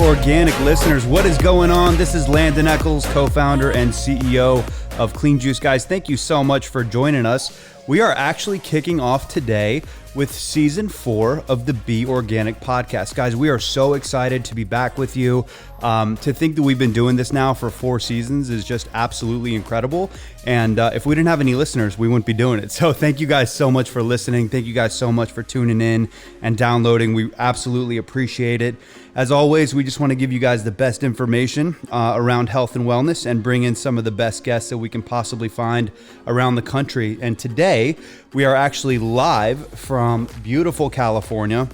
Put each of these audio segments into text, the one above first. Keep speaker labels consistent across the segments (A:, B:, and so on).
A: Organic listeners, what is going on? This is Landon Eccles, co-founder and CEO of Clean Juice. Guys, thank you so much for joining us. We are actually kicking off today with season 4 of the Be Organic podcast. Guys, we are so excited to be back with you. To think that we've been doing this now for 4 seasons is just absolutely incredible. And if we didn't have any listeners, we wouldn't be doing it. So thank you guys so much for listening. Thank you guys so much for tuning in and downloading. We absolutely appreciate it. As always, we just want to give you guys the best information around health and wellness and bring in some of the best guests that we can possibly find around the country. And today we are actually live from beautiful California.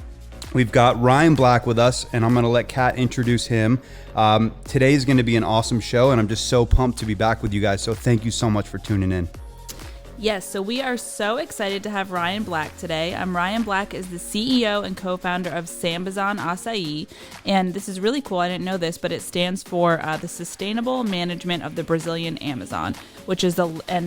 A: We've got Ryan Black with us, and I'm going to let Kat introduce him. Today is going to be an awesome show, and I'm just so pumped to be back with you guys. So thank you so much for tuning in.
B: Yes, so we are so excited to have Ryan Black today. Ryan Black is the CEO and co-founder of SAMBAZON Acai, and this is really cool. I didn't know this, but it stands for the Sustainable Management of the Brazilian Amazon, and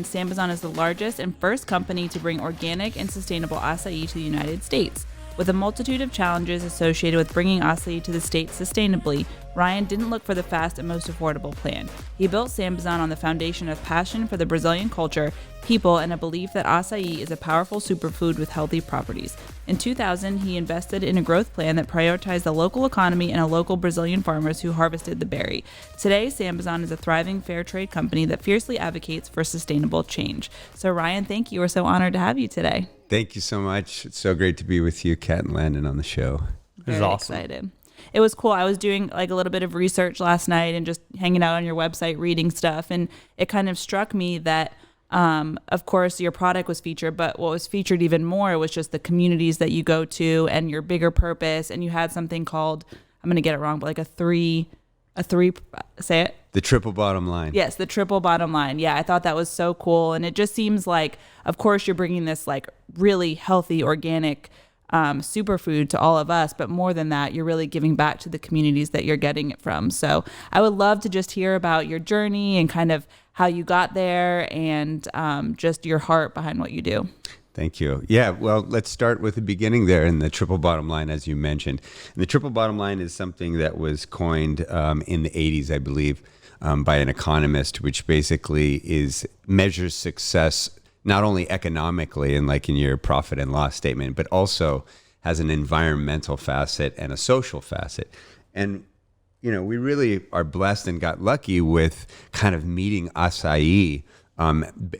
B: SAMBAZON is the largest and first company to bring organic and sustainable acai to the United States. With a multitude of challenges associated with bringing acai to the state sustainably, Ryan didn't look for the fast and most affordable plan. He built SAMBAZON on the foundation of passion for the Brazilian culture, people, and a belief that acai is a powerful superfood with healthy properties. In 2000, he invested in a growth plan that prioritized the local economy and local Brazilian farmers who harvested the berry. Today, SAMBAZON is a thriving fair trade company that fiercely advocates for sustainable change. So Ryan, thank you. We're so honored to have you today.
C: Thank you so much. It's so great to be with you, Kat and Landon, on the show.
B: Very awesome. Excited. It was cool. I was doing like a little bit of research last night and just hanging out on your website, reading stuff. And it kind of struck me that, of course, your product was featured, but what was featured even more was just the communities that you go to and your bigger purpose. And you had something called, I'm going to get it wrong, but like say it.
C: The triple bottom line.
B: Yes, the triple bottom line. Yeah, I thought that was so cool. And it just seems like, of course, you're bringing this like really healthy, organic superfood to all of us. But more than that, you're really giving back to the communities that you're getting it from. So I would love to just hear about your journey and kind of how you got there and just your heart behind what you do.
C: Thank you. Yeah, well, let's start with the beginning there in the triple bottom line, as you mentioned. And the triple bottom line is something that was coined in the 80s, I believe, by an economist, which basically measures success not only economically and like in your profit and loss statement, but also has an environmental facet and a social facet. And you know, we really are blessed and got lucky with kind of meeting acai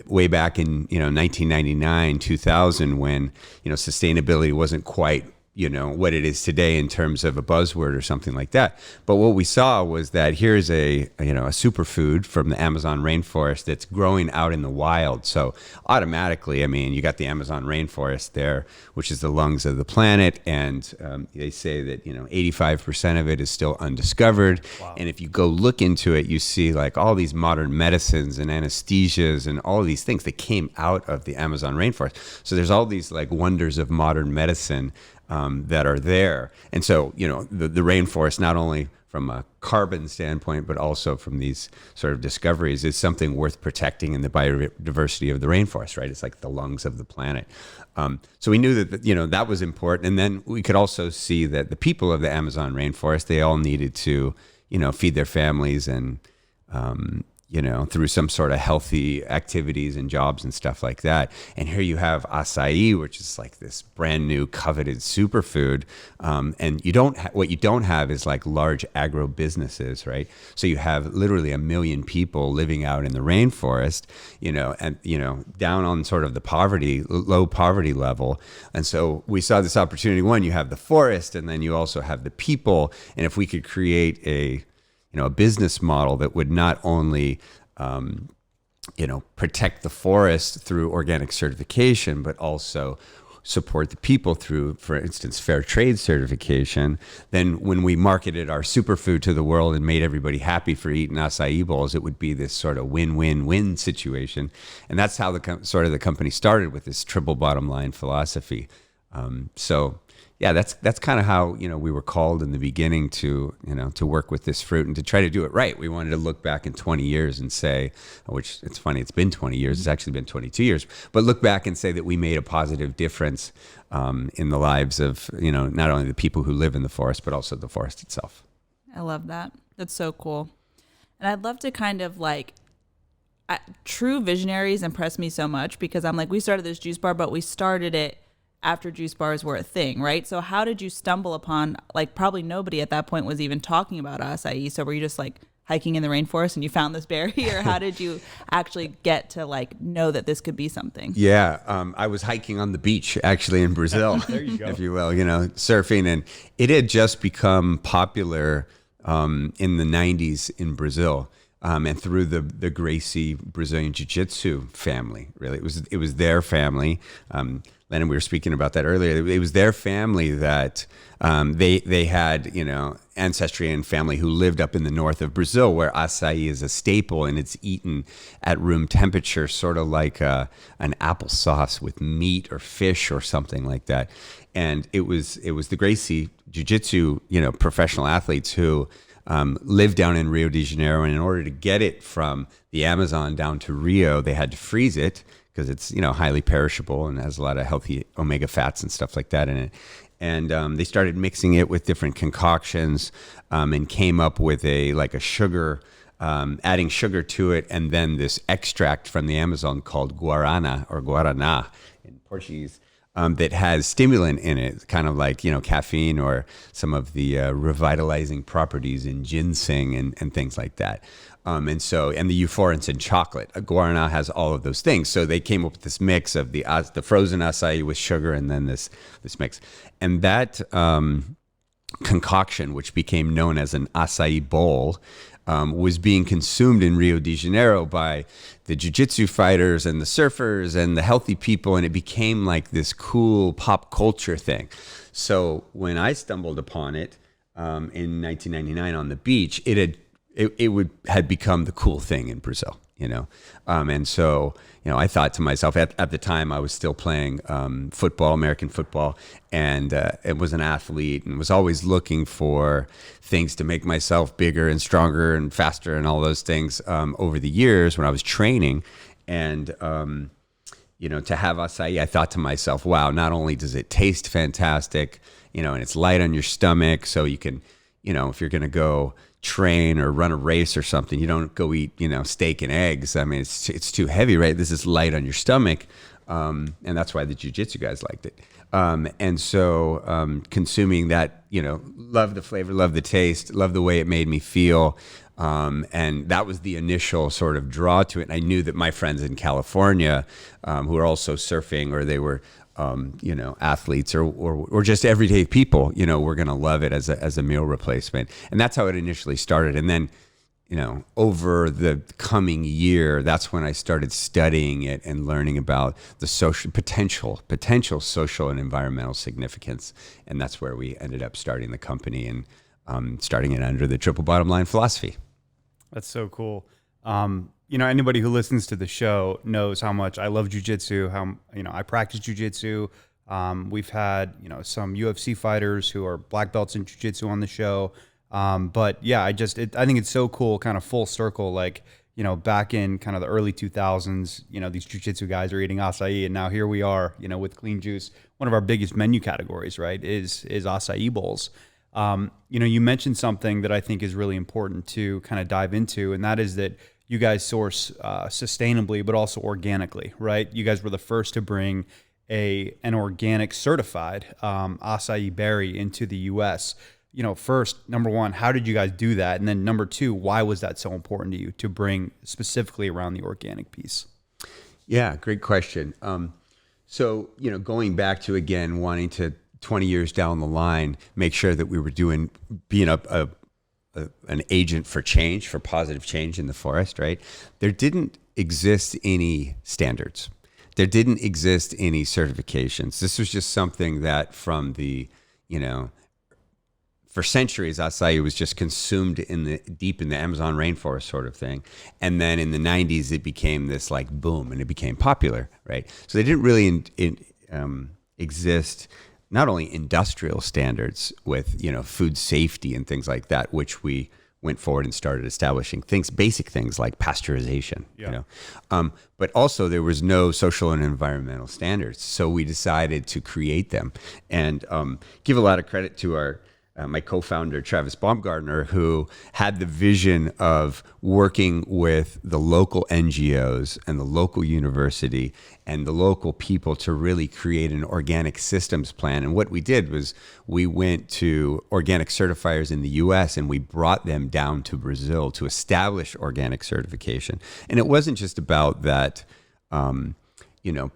C: way back in 1999, 2000, when sustainability wasn't quite what it is today in terms of a buzzword or something like that. But what we saw was that here's a superfood from the Amazon rainforest that's growing out in the wild. So automatically, I mean, you got the Amazon rainforest there, which is the lungs of the planet. And they say that, 85% of it is still undiscovered. Wow. And if you go look into it, you see like all these modern medicines and anesthesias and all of these things that came out of the Amazon rainforest. So there's all these like wonders of modern medicine that are there. And so, the rainforest, not only from a carbon standpoint, but also from these sort of discoveries, is something worth protecting in the biodiversity of the rainforest, right? It's like the lungs of the planet. So we knew that, that was important. And then we could also see that the people of the Amazon rainforest, they all needed to, feed their families and, through some sort of healthy activities and jobs and stuff like that. And here you have acai, which is like this brand new coveted superfood. And what you don't have is like large agro businesses, right? So you have literally 1 million people living out in the rainforest, and, down on sort of the low poverty level. And so we saw this opportunity. One, you have the forest, and then you also have the people. And if we could create a business model that would not only, protect the forest through organic certification, but also support the people through, for instance, fair trade certification, then when we marketed our superfood to the world and made everybody happy for eating acai bowls, it would be this sort of win-win-win situation. And that's how the company started, with this triple bottom line philosophy. Yeah, that's kind of how, we were called in the beginning to work with this fruit and to try to do it right. We wanted to look back in 20 years and say, which it's funny, it's been 20 years, it's actually been 22 years, but look back and say that we made a positive difference in the lives of, not only the people who live in the forest, but also the forest itself.
B: I love that. That's so cool. And I'd love to kind of like, true visionaries impress me so much because I'm like, we started this juice bar, but we started it after juice bars were a thing, right? So how did you stumble upon, like, probably nobody at that point was even talking about acai. So were you just like hiking in the rainforest and you found this berry, or how did you actually get to like know that this could be something?
C: Yeah, I was hiking on the beach actually in Brazil,
A: There you go.
C: if you will, surfing, and it had just become popular in the 90s in Brazil. And through the Gracie Brazilian Jiu-Jitsu family, really, it was their family. Lennon, we were speaking about that earlier. It was their family that they had, ancestry and family who lived up in the north of Brazil, where acai is a staple and it's eaten at room temperature, sort of like an applesauce with meat or fish or something like that. And it was the Gracie Jiu-Jitsu, professional athletes who lived down in Rio de Janeiro, and in order to get it from the Amazon down to Rio, they had to freeze it because it's highly perishable and has a lot of healthy omega fats and stuff like that in it. And they started mixing it with different concoctions and came up with a sugar, adding sugar to it, and then this extract from the Amazon called guarana or guaraná in Portuguese. That has stimulant in it, kind of like, caffeine or some of the revitalizing properties in ginseng and things like that. And the euphorins in chocolate. Guarana has all of those things. So they came up with this mix of the frozen acai with sugar and then this mix. And that concoction, which became known as an acai bowl, was being consumed in Rio de Janeiro by the jiu-jitsu fighters and the surfers and the healthy people, and it became like this cool pop culture thing. So when I stumbled upon it in 1999 on the beach, it had become the cool thing in Brazil, and so I thought to myself at the time I was still playing football, American football, and it was an athlete and was always looking for things to make myself bigger and stronger and faster and all those things over the years when I was training. And to have acai, I thought to myself, wow, not only does it taste fantastic, and it's light on your stomach, so you can, if you're going to go train or run a race or something, you don't go eat, steak and eggs. I mean, it's too heavy, right? This is light on your stomach. And that's why the jiu-jitsu guys liked it. And so consuming that, love the flavor, love the taste, love the way it made me feel. And that was the initial sort of draw to it. And I knew that my friends in California, who are also surfing, or they were athletes or just everyday people, we're going to love it as a meal replacement. And that's how it initially started. And then, over the coming year, that's when I started studying it and learning about the potential social and environmental significance. And that's where we ended up starting the company and starting it under the triple bottom line philosophy.
A: That's so cool. Anybody who listens to the show knows how much I love jiu-jitsu, how, I practice jiu-jitsu. We've had, some UFC fighters who are black belts in jiu-jitsu on the show. But yeah, I think it's so cool, kind of full circle, like, back in kind of the early 2000s, these jiu-jitsu guys are eating acai, and now here we are, with Clean Juice. One of our biggest menu categories, right, is acai bowls. You mentioned something that I think is really important to kind of dive into, and that is that you guys source sustainably, but also organically, right? You guys were the first to bring an organic certified acai berry into the U.S. First, number one, how did you guys do that? And then number two, why was that so important to you to bring specifically around the organic piece?
C: Yeah, great question. So, going back to, again, wanting to 20 years down the line, make sure that we were being an agent for change, for positive change in the forest, right? There didn't exist any standards. There didn't exist any certifications. This was just something that from the, for centuries, acai was just consumed deep in the Amazon rainforest sort of thing. And then in the 90s, it became this like boom and it became popular, right? So they didn't really exist not only industrial standards with, food safety and things like that, which we went forward and started establishing basic things like pasteurization, but also there was no social and environmental standards. So we decided to create them and give a lot of credit to our my co-founder, Travis Baumgartner, who had the vision of working with the local NGOs and the local university and the local people to really create an organic systems plan. And what we did was we went to organic certifiers in the US and we brought them down to Brazil to establish organic certification. And it wasn't just about that,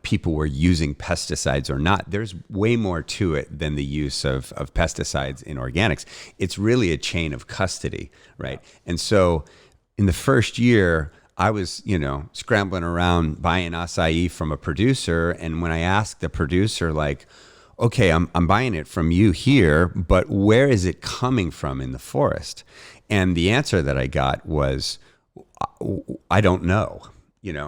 C: people were using pesticides or not. There's way more to it than the use of pesticides in organics. It's really a chain of custody, right? And so in the first year, I was, scrambling around buying acai from a producer. And when I asked the producer, like, okay, I'm buying it from you here, but where is it coming from in the forest? And the answer that I got was, I don't know.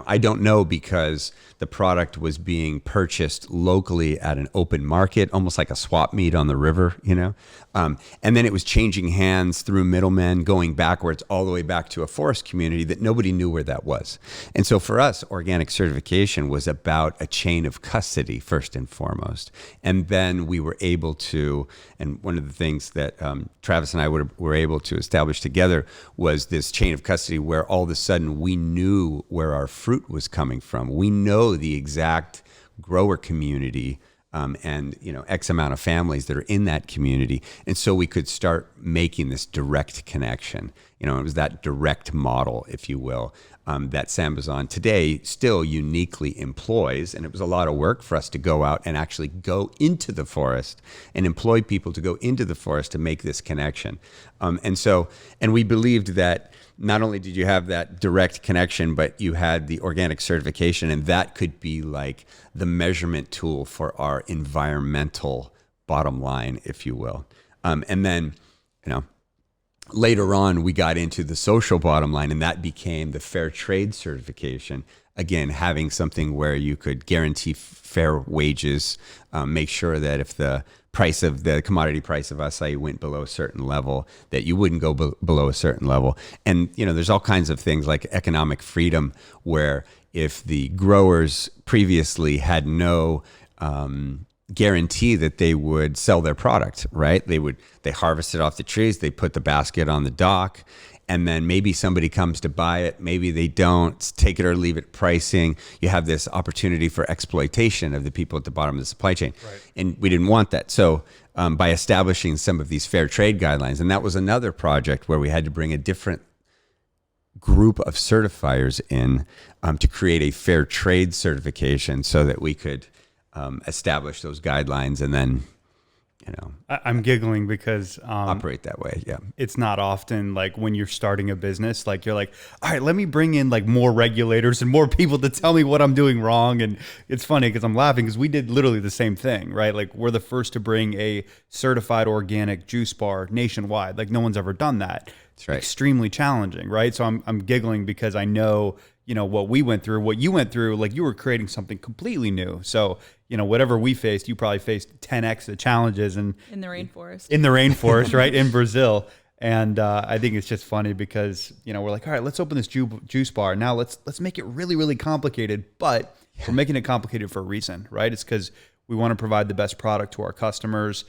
C: I don't know, because the product was being purchased locally at an open market, almost like a swap meet on the river, and then it was changing hands through middlemen, going backwards all the way back to a forest community that nobody knew where that was. And so for us, organic certification was about a chain of custody first and foremost. And then we were able to, and one of the things that Travis and I were able to establish together was this chain of custody where all of a sudden we knew where our fruit was coming from. We know the exact grower community and X amount of families that are in that community. And so we could start making this direct connection. It was that direct model, if you will, that SAMBAZON today still uniquely employs. And it was a lot of work for us to go out and actually go into the forest and employ people to go into the forest to make this connection. And we believed that not only did you have that direct connection, but you had the organic certification, and that could be like the measurement tool for our environmental bottom line, if you will. And then, later on, we got into the social bottom line, and that became the fair trade certification. Again, having something where you could guarantee fair wages, make sure that if the commodity price of acai went below a certain level, that you wouldn't go below a certain level. And, there's all kinds of things like economic freedom, where if the growers previously had no guarantee that they would sell their product, right? They harvest it off the trees, they put the basket on the dock, and then maybe somebody comes to buy it, maybe they don't, take it or leave it pricing. You have this opportunity for exploitation of the people at the bottom of the supply chain. Right. And we didn't want that. So by establishing some of these fair trade guidelines, and that was another project where we had to bring a different group of certifiers in to create a fair trade certification so that we could establish those guidelines and then,
A: I'm giggling because
C: operate that way. Yeah.
A: It's not often like when you're starting a business, like you're like, all right, let me bring in like more regulators and more people to tell me what I'm doing wrong. And it's funny because I'm laughing because we did literally the same thing, right? Like we're the first to bring a certified organic juice bar nationwide. Like no one's ever done that.
C: That's right.
A: Extremely challenging, right? So I'm giggling because I know, what we went through, what you went through, like you were creating something completely new. So, whatever we faced, you probably faced 10x the challenges and
B: in the rainforest.
A: Right? In Brazil. And I think it's just funny because, we're like, all right, let's open this juice bar. Now let's make it really, really complicated, but we're making it complicated for a reason, right? It's because we want to provide the best product to our customers.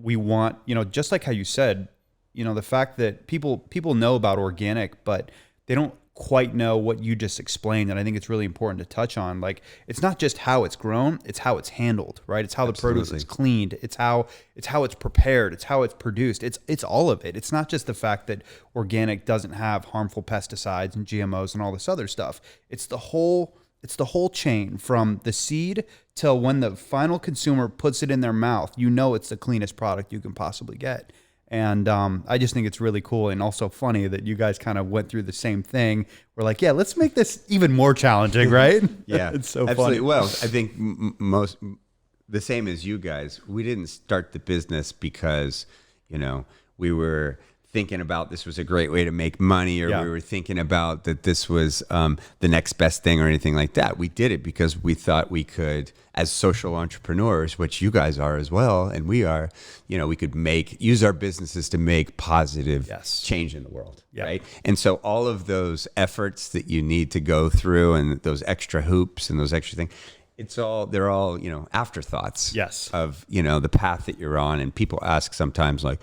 A: We want, just like how you said, the fact that people know about organic, but they don't quite know what you just explained. And I think it's really important to touch on. Like, it's not just how it's grown, it's how it's handled, right? It's how
C: Absolutely.
A: the produce is cleaned. It's how it's prepared. It's how it's produced. It's all of it. It's not just the fact that organic doesn't have harmful pesticides and GMOs and all this other stuff. It's the whole chain from the seed till when the final consumer puts it in their mouth. It's the cleanest product you can possibly get. And I just think it's really cool and also funny that you guys kind of went through the same thing. We're like, yeah, let's make this even more challenging, right?
C: Yeah,
A: it's so
C: absolutely.
A: funny.
C: Well, I think the same as you guys. We didn't start the business because, we were thinking about this was a great way to make money, or we were thinking about that this was the next best thing or anything like that. We did it because we thought we could, as social entrepreneurs, which you guys are as well, and we are, we could use our businesses to make positive change in the world, right? And so all of those efforts that you need to go through and those extra hoops and those extra things, they're all, afterthoughts.
A: Yes.
C: Of, the path that you're on. And people ask sometimes like,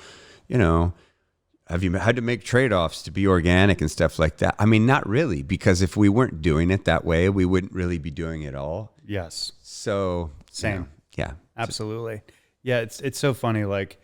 C: have you had to make trade-offs to be organic and stuff like that? I mean, not really, because if we weren't doing it that way, we wouldn't really be doing it all.
A: Yes.
C: So
A: Same.
C: Yeah.
A: Absolutely. Yeah. It's so funny. Like,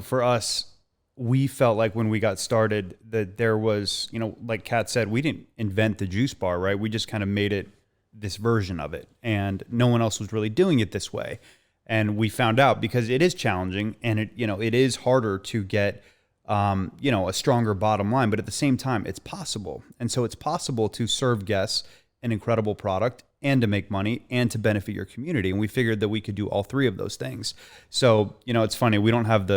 A: for us, we felt like when we got started that there was, like Kat said, we didn't invent the juice bar, right? We just kind of made it this version of it, and no one else was really doing it this way. And we found out because it is challenging, and it is harder to get, a stronger bottom line, but at the same time, it's possible. And so it's possible to serve guests an incredible product and to make money and to benefit your community. And we figured that we could do all three of those things. So, it's funny. We don't have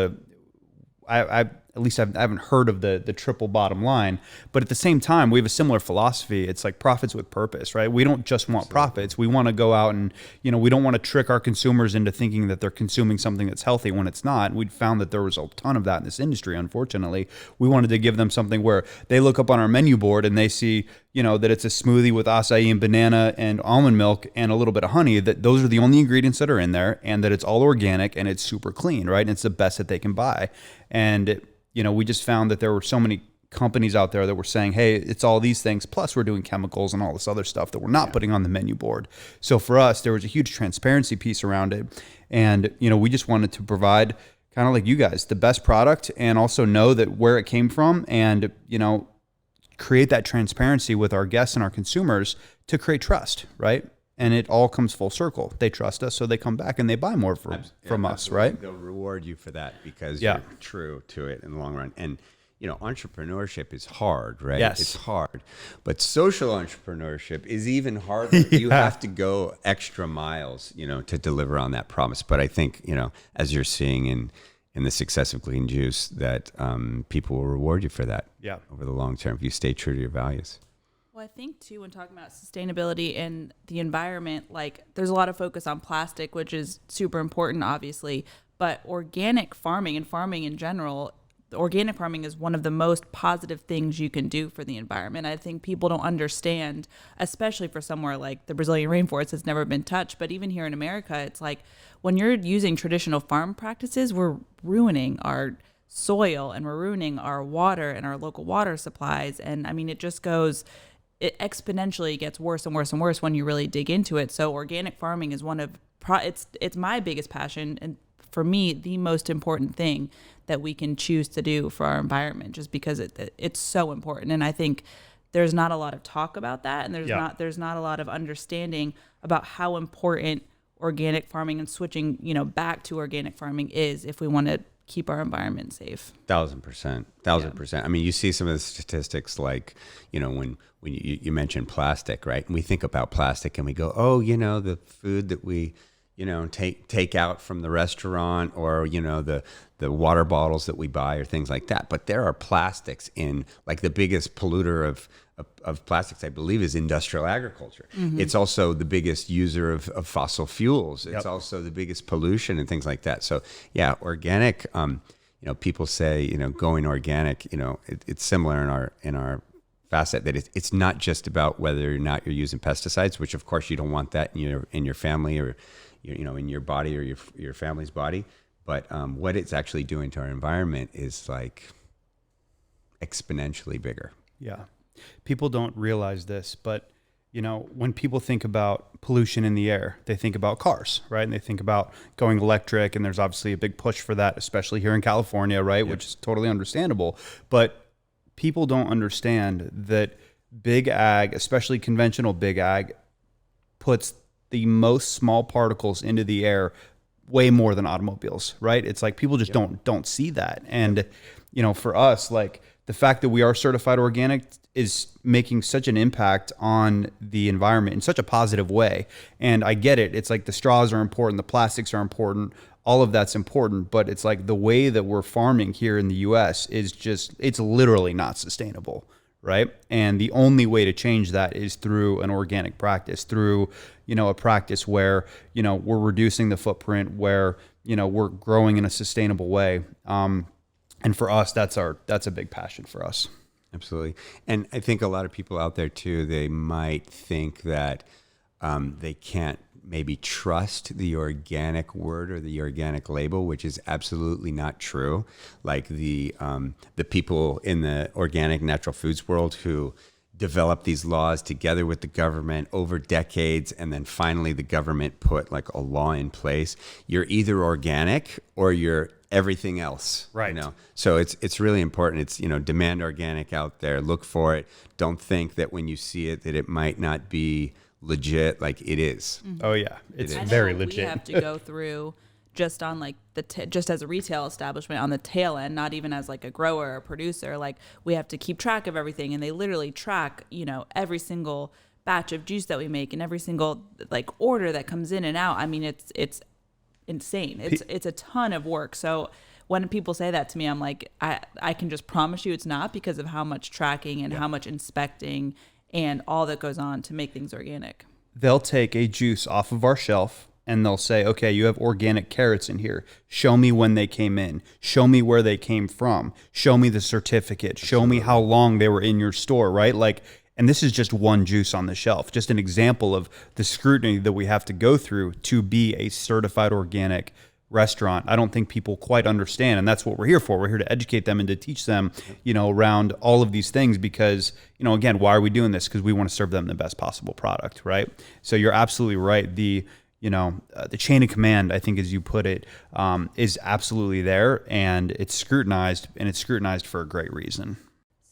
A: at least I haven't heard of the triple bottom line, but at the same time, we have a similar philosophy. It's like profits with purpose, right? We don't just want profits. We want to go out and, we don't want to trick our consumers into thinking that they're consuming something that's healthy when it's not. We found that there was a ton of that in this industry, unfortunately. We wanted to give them something where they look up on our menu board and they see, that it's a smoothie with acai and banana and almond milk and a little bit of honey, that those are the only ingredients that are in there, and that it's all organic and it's super clean, right? And it's the best that they can buy. And we just found that there were so many companies out there that were saying, hey, it's all these things, plus we're doing chemicals and all this other stuff that we're not putting on the menu board. So for us, there was a huge transparency piece around it. And, we just wanted to provide, kind of like you guys, the best product, and also know that where it came from, and, create that transparency with our guests and our consumers to create trust, right? And it all comes full circle. They trust us, so they come back and they buy more from us, right?
C: They'll reward you for that because
A: Yeah.
C: you're true to it in the long run. And, entrepreneurship is hard, right?
A: Yes.
C: It's hard. But social entrepreneurship is even harder. You have to go extra miles, to deliver on that promise. But I think, as you're seeing in the success of Clean Juice, that people will reward you for that over the long term if you stay true to your values.
B: Well, I think too, when talking about sustainability and the environment, like there's a lot of focus on plastic, which is super important, obviously, but organic farming and farming in general, organic farming is one of the most positive things you can do for the environment. I think people don't understand, especially for somewhere like the Brazilian rainforest that's never been touched, but even here in America, it's like when you're using traditional farm practices, we're ruining our soil and we're ruining our water and our local water supplies. And I mean, it exponentially gets worse and worse and worse when you really dig into it. So organic farming is it's my biggest passion, and for me, the most important thing that we can choose to do for our environment, just because it's so important. And I think there's not a lot of talk about that, and there's not a lot of understanding about how important organic farming and switching, back to organic farming is if we want to keep our environment safe.
C: 1,000%. I mean, you see some of the statistics, like, when you mention plastic, right? And we think about plastic and we go, oh, the food that we, take out from the restaurant, or, the water bottles that we buy, or things like that. But there are plastics in, like, the biggest polluter of plastics, I believe, is industrial agriculture. Mm-hmm. It's also the biggest user of fossil fuels. It's also the biggest pollution and things like that. So yeah, organic, people say, going organic, it's similar in our facet that it's not just about whether or not you're using pesticides, which of course you don't want that in your family, or in your body, or your family's body. But what it's actually doing to our environment is like exponentially bigger.
A: Yeah. People don't realize this, but when people think about pollution in the air, they think about cars, right? And they think about going electric, and there's obviously a big push for that, especially here in California, right? Yep. Which is totally understandable. But people don't understand that big ag, especially conventional big ag, puts the most small particles into the air way more than automobiles, right? It's like people just don't see that. And, for us, like, the fact that we are certified organic is making such an impact on the environment in such a positive way. And I get it. It's like the straws are important, the plastics are important, all of that's important, but it's like the way that we're farming here in the US is it's literally not sustainable, right? And the only way to change that is through an organic practice, through, a practice where, we're reducing the footprint, where, we're growing in a sustainable way. And for us, that's a big passion for us.
C: Absolutely. And I think a lot of people out there too, they might think that they can't maybe trust the organic word or the organic label, which is absolutely not true. Like the people in the organic natural foods world who developed these laws together with the government over decades, and then finally the government put like a law in place. You're either organic or you're everything else,
A: right?
C: So it's really important. It's, demand organic out there, look for it. Don't think that when you see it that it might not be legit. Like it is.
A: Oh yeah, it's
B: I know
A: very
B: what
A: legit.
B: We have to go through just on like just as a retail establishment on the tail end, not even as like a grower or producer. Like we have to keep track of everything, and they literally track, every single batch of juice that we make and every single like order that comes in and out. I mean, it's insane. It's a ton of work. So when people say that to me, I'm like, I can just promise you it's not, because of how much tracking and how much inspecting and all that goes on to make things organic.
A: They'll take a juice off of our shelf and they'll say, okay, you have organic carrots in here. Show me when they came in. Show me where they came from. Show me the certificate. Show me how long they were in your store, right? Like, and this is just one juice on the shelf, just an example of the scrutiny that we have to go through to be a certified organic restaurant. I don't think people quite understand, and that's what we're here for. We're here to educate them and to teach them, around all of these things, because, again, why are we doing this? Because we want to serve them the best possible product, right? So you're absolutely right. The chain of command, I think, as you put it, is absolutely there, and it's scrutinized for a great reason.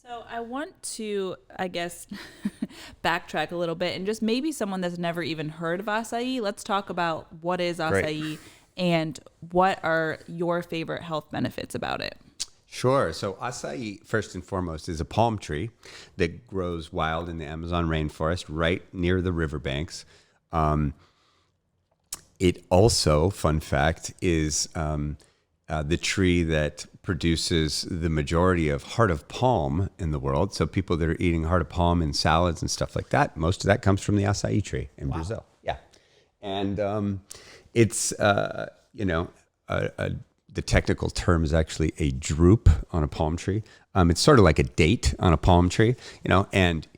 B: So I want to, I guess, backtrack a little bit, and just maybe someone that's never even heard of acai. Let's talk about what is acai. Great. And what are your favorite health benefits about it?
C: Sure. So acai, first and foremost, is a palm tree that grows wild in the Amazon rainforest right near the riverbanks. It also, fun fact, is the tree that produces the majority of heart of palm in the world. So people that are eating heart of palm in salads and stuff like that, most of that comes from the acai tree in Brazil. Yeah. And it's, the technical term is actually a drupe on a palm tree. It's sort of like a date on a palm tree, and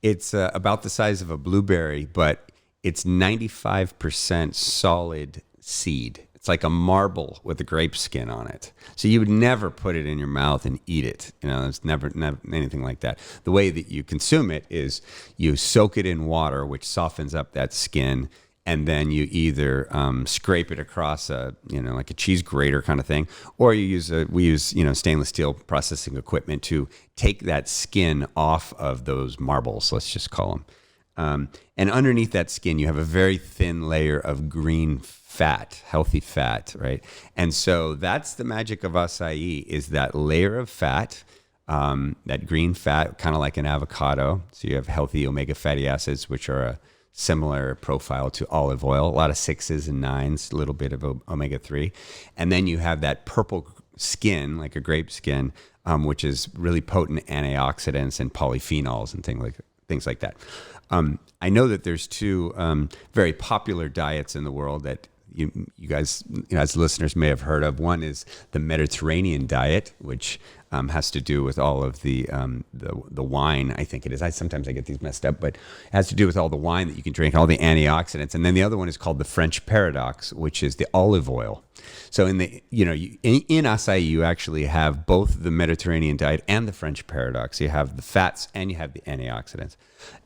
C: it's about the size of a blueberry, but it's 95% solid seed. It's like a marble with a grape skin on it. So you would never put it in your mouth and eat it. It's never anything like that. The way that you consume it is you soak it in water, which softens up that skin, and then you either scrape it across like a cheese grater kind of thing, or we use stainless steel processing equipment to take that skin off of those marbles, let's just call them. And underneath that skin, you have a very thin layer of green fat, healthy fat, right? And so that's the magic of acai, is that layer of fat, that green fat, kind of like an avocado. So you have healthy omega fatty acids, which are a similar profile to olive oil, a lot of 6s and 9s, a little bit of omega-3. And then you have that purple skin, like a grape skin, which is really potent antioxidants and polyphenols and things like that. I know that there's two very popular diets in the world that you guys, as listeners, may have heard of. One is the Mediterranean diet, which has to do with all of the wine, I think it is. Sometimes I get these messed up, but it has to do with all the wine that you can drink, all the antioxidants. And then the other one is called the French paradox, which is the olive oil. So in acai, you actually have both the Mediterranean diet and the French paradox. You have the fats and you have the antioxidants.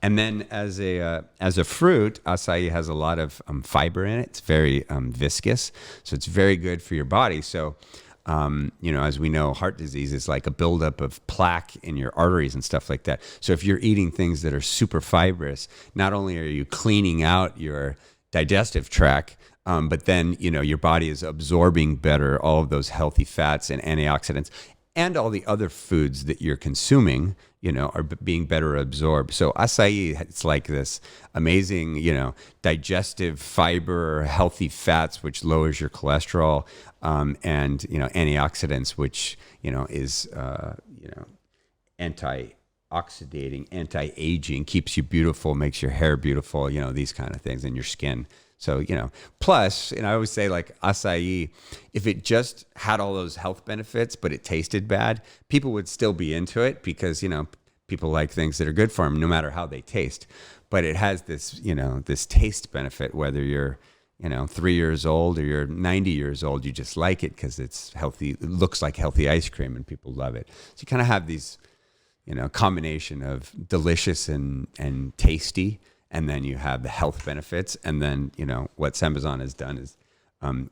C: And then as a fruit, acai has a lot of fiber in it. It's very viscous, so it's very good for your body. So as we know, heart disease is like a buildup of plaque in your arteries and stuff like that. So if you're eating things that are super fibrous, not only are you cleaning out your digestive tract, but then, your body is absorbing better all of those healthy fats and antioxidants, and all the other foods that you're consuming, are being better absorbed. So acai, it's like this amazing, digestive fiber, healthy fats, which lowers your cholesterol, and, antioxidants, which, is, anti-oxidating, anti-aging, keeps you beautiful, makes your hair beautiful, these kind of things, and your skin. So, plus, and I always say, like, acai, if it just had all those health benefits, but it tasted bad, people would still be into it because, people like things that are good for them, no matter how they taste. But it has this, this taste benefit, whether you're, 3 years old or you're 90 years old, you just like it because it's healthy. It looks like healthy ice cream and people love it. So you kind of have these, combination of delicious and tasty. And then you have the health benefits. And then, what SAMBAZON has done is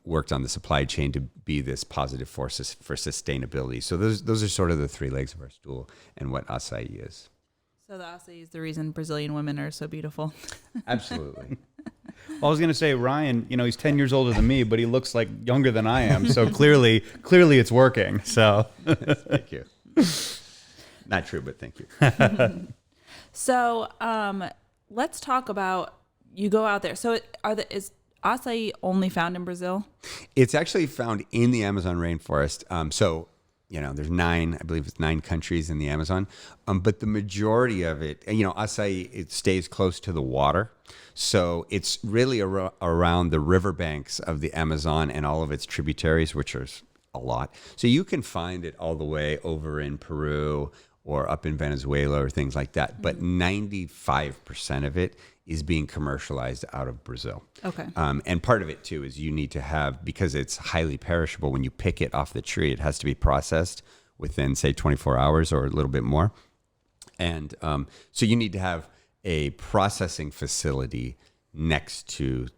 C: worked on the supply chain to be this positive force for sustainability. So those are sort of the three legs of our stool and what acai is.
B: So the acai is the reason Brazilian women are so beautiful.
C: Absolutely.
A: Well, I was going to say, Ryan, he's 10 years older than me, but he looks like younger than I am. So clearly it's working. So
C: thank you. Not true, but thank you.
B: So let's talk about, you go out there. So is acai only found in Brazil?
C: It's actually found in the Amazon rainforest. There's I believe it's 9 countries in the Amazon. But the majority of it, acai, it stays close to the water. So it's really around the riverbanks of the Amazon and all of its tributaries, which are a lot. So you can find it all the way over in Peru or up in Venezuela or things like that. But 95% of it is being commercialized out of Brazil.
B: Okay.
C: And part of it too is you need to have, because it's highly perishable, when you pick it off the tree, it has to be processed within, say, 24 hours or a little bit more. And so you need to have a processing facility next to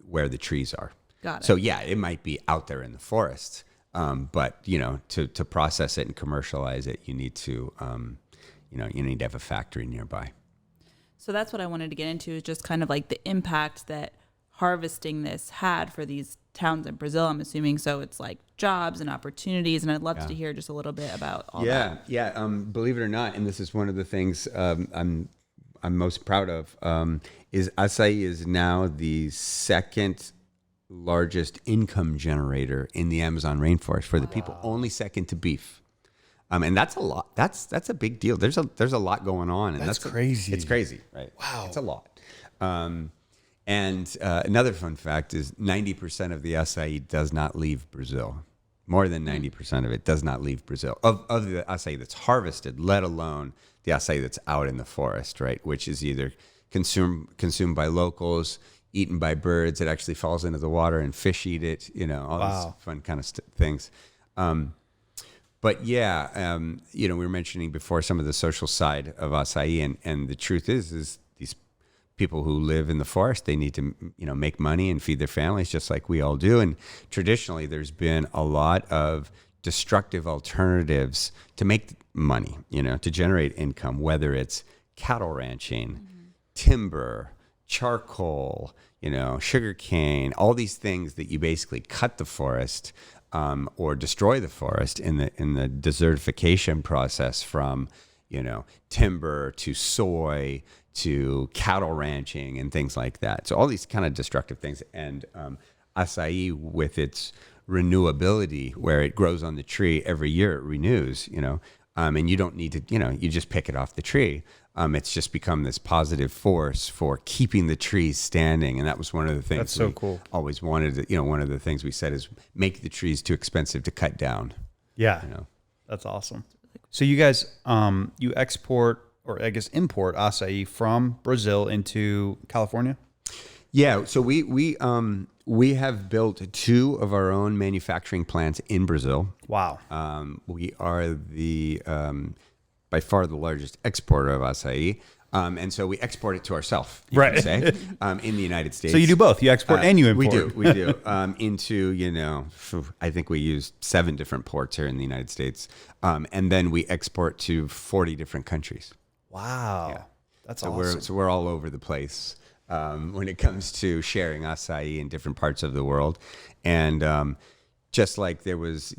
C: where the trees are.
B: Got it.
C: So yeah, it might be out there in the forest, but to process it and commercialize it, you need to have a factory nearby.
B: So that's what I wanted to get into, is just kind of like the impact that harvesting this had for these towns in Brazil, I'm assuming. So it's like jobs and opportunities, and I'd love to hear just a little bit about all that.
C: Yeah. Believe it or not, and this is one of the things I'm most proud of, is acai is now the second largest income generator in the Amazon rainforest for the people, only second to beef. And that's a lot. That's a big deal. There's a lot going on, and
A: that's crazy.
C: It's crazy, right?
A: Wow,
C: it's a lot. And another fun fact is 90% of the acai does not leave Brazil. More than 90% of it does not leave Brazil, of the acai that's harvested, let alone the acai that's out in the forest, right? Which is either consumed by locals, eaten by birds. It actually falls into the water and fish eat it. All these fun kind of things. But yeah, we were mentioning before some of the social side of acai, and the truth is these people who live in the forest, they need to, make money and feed their families just like we all do. And traditionally, there's been a lot of destructive alternatives to make money, to generate income, whether it's cattle ranching, timber, charcoal, sugarcane, all these things that you basically cut the forest or destroy the forest in the desertification process, from timber to soy to cattle ranching and things like that. So all these kind of destructive things. And acai, with its renewability, where it grows on the tree every year, it renews, and you don't need to, you just pick it off the tree. It's just become this positive force for keeping the trees standing. And that was one of the things
A: that's so cool.
C: Always wanted to, one of the things we said is make the trees too expensive to cut down.
A: Yeah. That's awesome. So you guys, you export, or I guess import, acai from Brazil into California?
C: Yeah. So we have built 2 of our own manufacturing plants in Brazil.
A: Wow.
C: We are the by far the largest exporter of acai. And so we export it to ourselves,
A: right?
C: Say, in the United States.
A: So you do both. You export and you import.
C: We do. Into, I think we use 7 different ports here in the United States. And then we export to 40 different countries.
A: Wow.
C: Yeah.
A: That's
C: so
A: awesome.
C: We're all over the place when it comes to sharing acai in different parts of the world. And just like there was,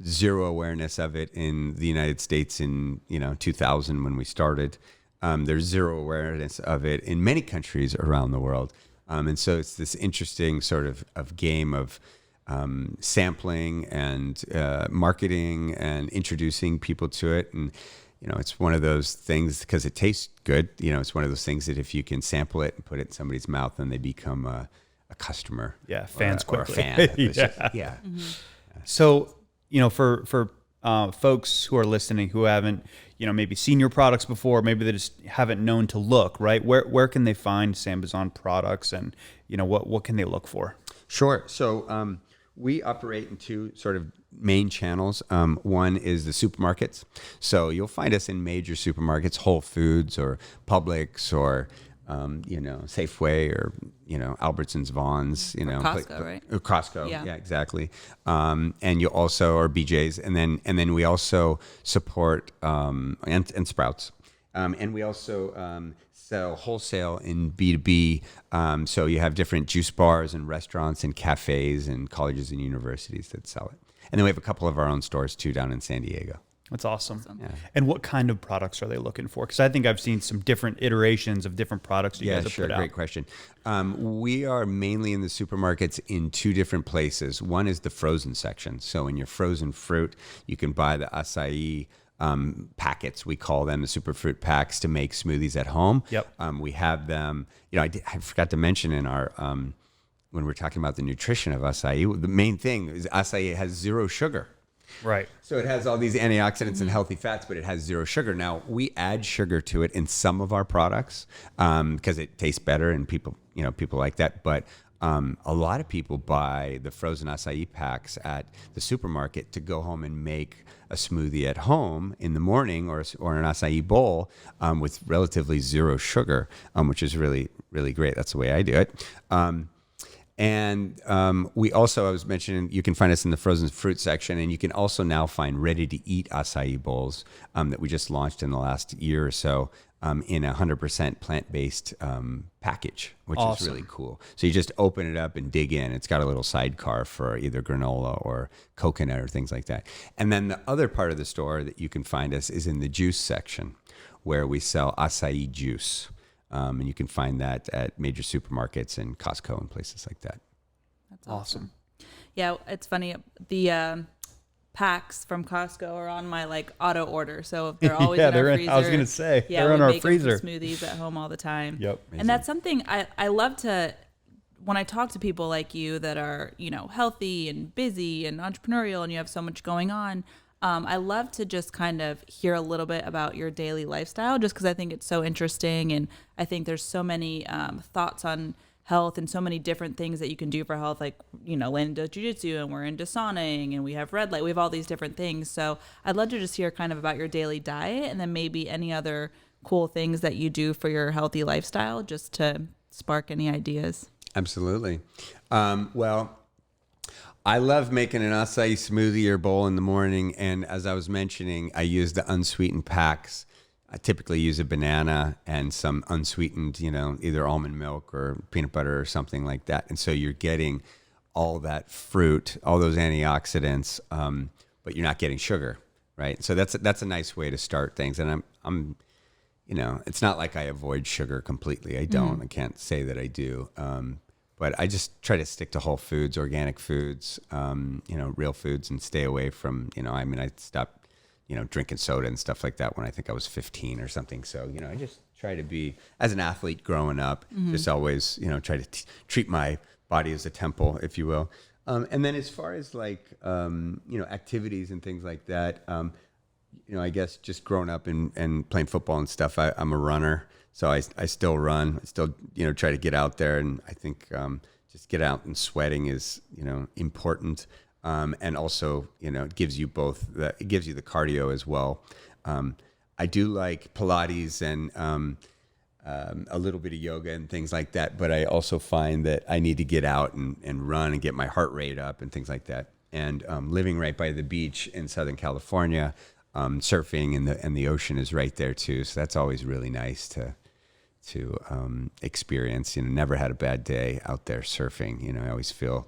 C: zero awareness of it in the United States in, 2000 when we started, there's zero awareness of it in many countries around the world. And so it's this interesting sort of game of sampling and marketing and introducing people to it. And, it's one of those things, because it tastes good. It's one of those things that if you can sample it and put it in somebody's mouth, then they become a customer.
A: Yeah, fans
C: or a
A: quickly.
C: fan.
A: Yeah.
C: Yeah.
B: Mm-hmm.
A: So, for folks who are listening who haven't, maybe seen your products before, maybe they just haven't known to look, right? Where can they find SAMBAZON products, and what can they look for?
C: Sure. So we operate in two sort of main channels. One is the supermarkets. So you'll find us in major supermarkets, Whole Foods or Publix or Safeway or Albertsons, Vaughn's,
B: Costco, right?
C: Or Costco,
B: Yeah.
C: yeah, exactly. And you also, or BJ's, and then we also support and Sprouts, and we also sell wholesale in B2B. So you have different juice bars and restaurants and cafes and colleges and universities that sell it. And then we have a couple of our own stores too down in San Diego.
A: That's awesome.
C: Yeah.
A: And what kind of products are they looking for? Because I think I've seen some different iterations of different products you guys have put out.
C: Great question. We are mainly in the supermarkets in two different places. One is the frozen section. So in your frozen fruit, you can buy the acai packets. We call them the superfruit packs to make smoothies at home.
A: Yep.
C: We have them. I forgot to mention in our when we're talking about the nutrition of acai, the main thing is acai has zero sugar.
A: Right.
C: So it has all these antioxidants and healthy fats, but it has zero sugar. Now, we add sugar to it in some of our products because it tastes better and people like that. But a lot of people buy the frozen acai packs at the supermarket to go home and make a smoothie at home in the morning or an acai bowl with relatively zero sugar, which is really, really great. That's the way I do it. And we also, I was mentioning, you can find us in the frozen fruit section, and you can also now find ready-to-eat acai bowls that we just launched in the last year or so in a 100% plant-based package, which is really cool. So you just open it up and dig in. It's got a little sidecar for either granola or coconut or things like that. And then the other part of the store that you can find us is in the juice section, where we sell acai juice. And you can find that at major supermarkets and Costco and places like that.
B: That's awesome. Yeah, it's funny. The packs from Costco are on my auto order, so they're always in our freezer.
A: I was gonna say
B: yeah,
A: they're in
B: we
A: our
B: make
A: freezer.
B: Smoothies at home all the time.
A: Yep.
B: And that's something I love to. When I talk to people like you that are healthy and busy and entrepreneurial, and you have so much going on. I love to just kind of hear a little bit about your daily lifestyle, just because I think it's so interesting. And I think there's so many thoughts on health and so many different things that you can do for health. Like, Landon does jiu-jitsu and we're into sauning and we have red light. We have all these different things. So I'd love to just hear kind of about your daily diet and then maybe any other cool things that you do for your healthy lifestyle, just to spark any ideas.
C: Absolutely. Well, I love making an acai smoothie or bowl in the morning, and as I was mentioning, I use the unsweetened packs. I typically use a banana and some unsweetened, either almond milk or peanut butter or something like that. And so you're getting all that fruit, all those antioxidants, but you're not getting sugar, right? So that's a nice way to start things. And I'm it's not like I avoid sugar completely. I don't. I can't say that I do. But I just try to stick to whole foods, organic foods, real foods, and stay away from, I stopped, drinking soda and stuff like that when I think I was 15 or something. So, I just try to be, as an athlete growing up, just always, try to treat my body as a temple, if you will. And then as far as activities and things like that, I guess just growing up and playing football and stuff, I'm a runner. So I still run. I still, try to get out there. And I think just get out and sweating is, important. And also, it gives you it gives you the cardio as well. I do like Pilates and a little bit of yoga and things like that. But I also find that I need to get out and run and get my heart rate up and things like that. And living right by the beach in Southern California, surfing and the ocean is right there too. So that's always really nice to experience. Never had a bad day out there surfing. I always feel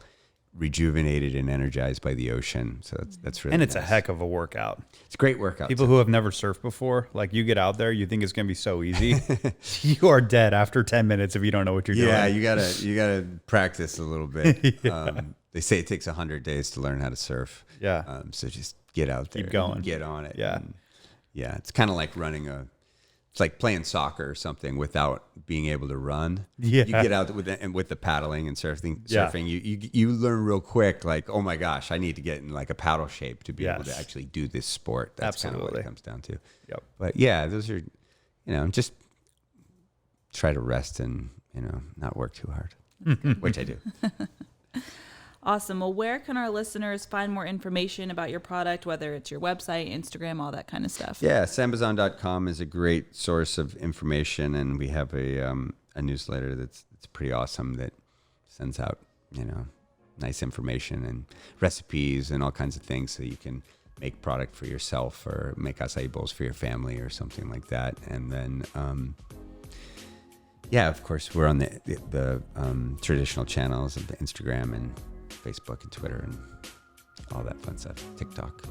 C: rejuvenated and energized by the ocean. So that's really
A: and it's
C: nice.
A: a heck of a workout.
C: It's a great workout.
A: People who have never surfed before, you get out there, you think it's gonna be so easy. You are dead after 10 minutes if you don't know what you're doing.
C: Yeah, you gotta practice a little bit.
A: Yeah.
C: They say it takes 100 days to learn how to surf.
A: Yeah.
C: So just get out there,
A: Keep going,
C: get on it.
A: Yeah.
C: And it's kind of like running a it's like playing soccer or something without being able to run.
A: Yeah.
C: You get out with the paddling and surfing. You learn real quick, like, oh my gosh, I need to get in like a paddle shape to be able to actually do this sport. That's kind of what it comes down to.
A: Yep.
C: But yeah, those are, just try to rest and, not work too hard, which I do.
B: Awesome. Well, where can our listeners find more information about your product, whether it's your website, Instagram, all that kind of stuff?
C: Yeah, SAMBAZON.com is a great source of information, and we have a newsletter that's pretty awesome that sends out, nice information and recipes and all kinds of things so you can make product for yourself or make acai bowls for your family or something like that. And then, of course, we're on the traditional channels of the Instagram and Facebook and Twitter and all that fun stuff. TikTok.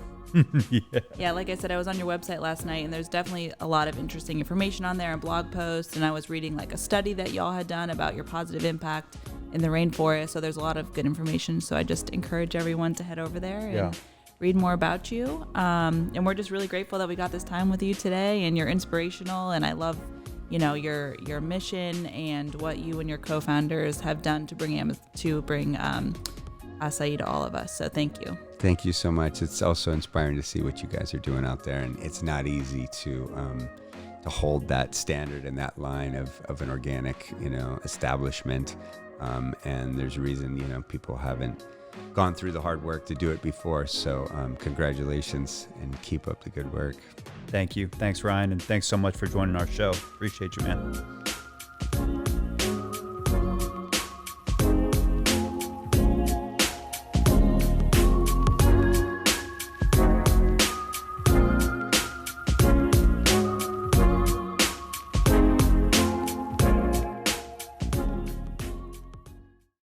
B: Yeah, like I said, I was on your website last night, and there's definitely a lot of interesting information on there and blog posts. And I was reading like a study that y'all had done about your positive impact in the rainforest. So there's a lot of good information. So I just encourage everyone to head over there and read more about you. And we're just really grateful that we got this time with you today, and you're inspirational. And I love your mission and what you and your co-founders have done to bring acai to all of us. So thank you.
C: Thank you so much. It's also inspiring to see what you guys are doing out there, and it's not easy to hold that standard and that line of an organic establishment. And there's a reason people haven't gone through the hard work to do it before. So congratulations and keep up the good work.
A: Thank you. Thanks, Ryan. And thanks so much for joining our show. Appreciate you, man.